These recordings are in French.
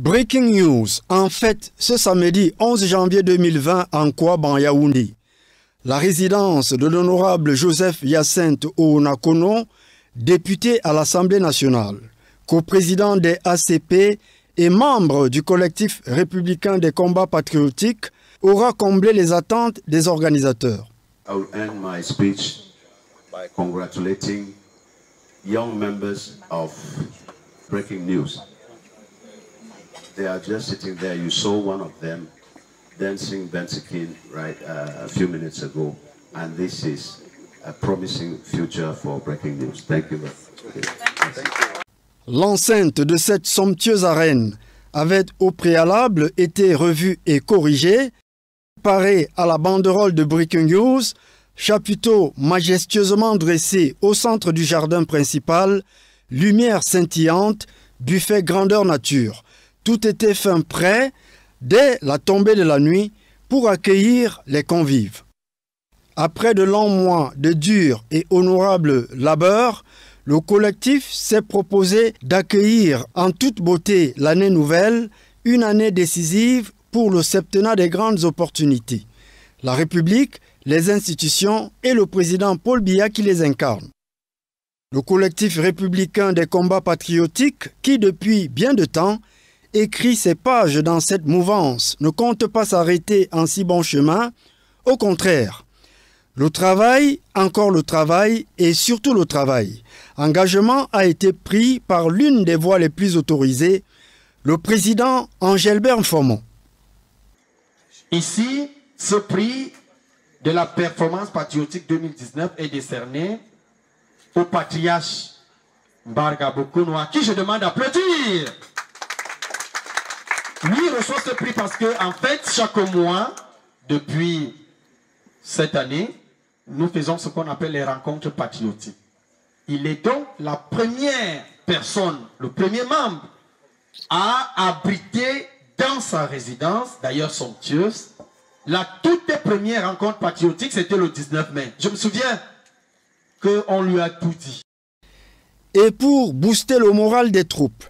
Breaking news, en fait, ce samedi 11 janvier 2020 en Kouab en Yaoundé. La résidence de l'honorable Joseph Hyacinthe Ounakono, député à l'Assemblée nationale, coprésident des ACP et membre du collectif républicain des combats patriotiques, aura comblé les attentes des organisateurs. I will end my speech by congratulating young members of Breaking News. They are just sitting there. You saw one of them dancing Bensikin a few minutes ago, and this is a promising future for Breaking News. Thank you very much. L'enceinte de cette somptueuse arène avait au préalable été revue et corrigée, parée à la banderole de Breaking News, chapiteau majestueusement dressé au centre du jardin principal, lumière scintillante, buffet grandeur nature. Tout était fin prêt dès la tombée de la nuit pour accueillir les convives. Après de longs mois de dur et honorable labeur, le collectif s'est proposé d'accueillir en toute beauté l'année nouvelle, une année décisive pour le septennat des grandes opportunités. La République, les institutions et le président Paul Biya qui les incarnent. Le collectif républicain des combats patriotiques qui, depuis bien de temps, écrit ses pages dans cette mouvance, ne compte pas s'arrêter en si bon chemin. Au contraire, le travail, encore le travail et surtout le travail. Engagement a été pris par l'une des voix les plus autorisées, le président Angelbert Fomon. Ici, ce prix de la performance patriotique 2019 est décerné au patriarche Mbarga Bokono, à qui je demande d'applaudir. Lui reçoit ce prix parce que, en fait, chaque mois, depuis cette année, nous faisons ce qu'on appelle les rencontres patriotiques. Il est donc la première personne, le premier membre, à abriter dans sa résidence, d'ailleurs somptueuse, la toute première rencontre patriotique, c'était le 19 mai. Je me souviens qu'on lui a tout dit. Et pour booster le moral des troupes,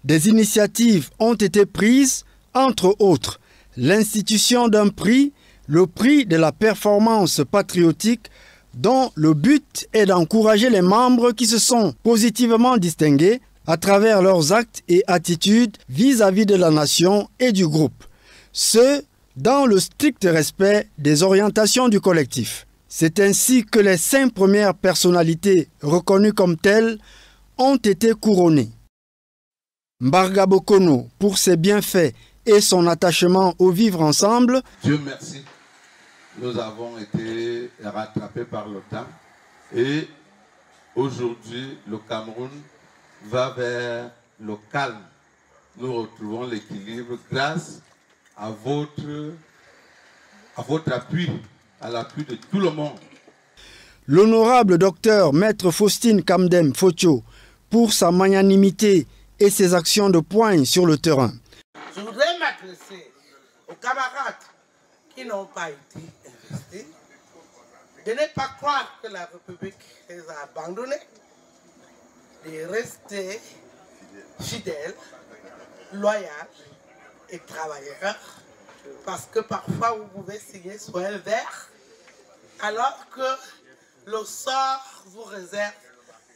des initiatives ont été prises, entre autres, l'institution d'un prix, le prix de la performance patriotique, dont le but est d'encourager les membres qui se sont positivement distingués à travers leurs actes et attitudes vis-à-vis de la nation et du groupe, ce dans le strict respect des orientations du collectif. C'est ainsi que les 5 premières personnalités reconnues comme telles ont été couronnées. Mbarga Bokono, pour ses bienfaits et son attachement au vivre ensemble. Dieu merci, nous avons été rattrapés par le temps et aujourd'hui le Cameroun va vers le calme. Nous retrouvons l'équilibre grâce à votre appui, à l'appui de tout le monde. L'honorable docteur Maître Faustine Kamdem Fotio pour sa magnanimité et ses actions de poigne sur le terrain. Je voudrais m'adresser aux camarades qui n'ont pas été investis, de ne pas croire que la République les a abandonnés, de rester fidèles, loyaux et travailleurs, parce que parfois vous pouvez signer sur un verre, alors que le sort vous réserve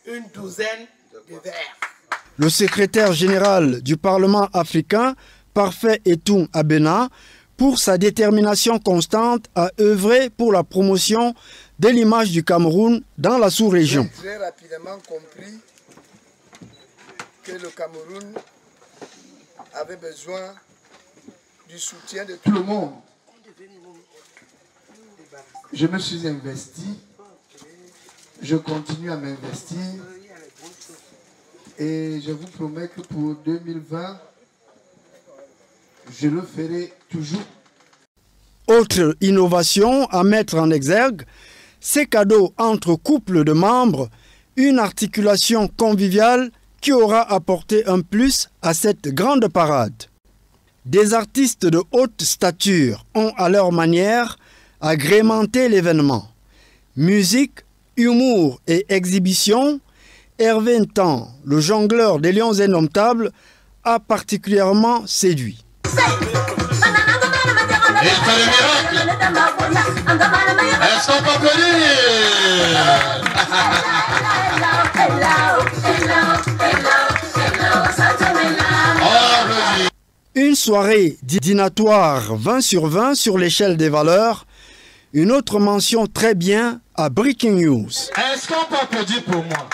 une douzaine de verres. Le secrétaire général du Parlement africain, Parfait Etung Abena, pour sa détermination constante à œuvrer pour la promotion de l'image du Cameroun dans la sous-région. J'ai très rapidement compris que le Cameroun avait besoin du soutien de tout le monde. Je me suis investi, je continue à m'investir et je vous promets que pour 2020, je le ferai toujours. Autre innovation à mettre en exergue, ces cadeaux entre couples de membres, une articulation conviviale qui aura apporté un plus à cette grande parade. Des artistes de haute stature ont à leur manière agrémenté l'événement. Musique, humour et exhibition, Hervé Ntan, le jongleur des lions indomptables, a particulièrement séduit. Il fait le miracle. Est-ce qu'on peut applaudir? Une soirée dînatoire 20 sur 20 sur l'échelle des valeurs. Une autre mention très bien à Breaking News. Est-ce qu'on peut applaudir pour moi?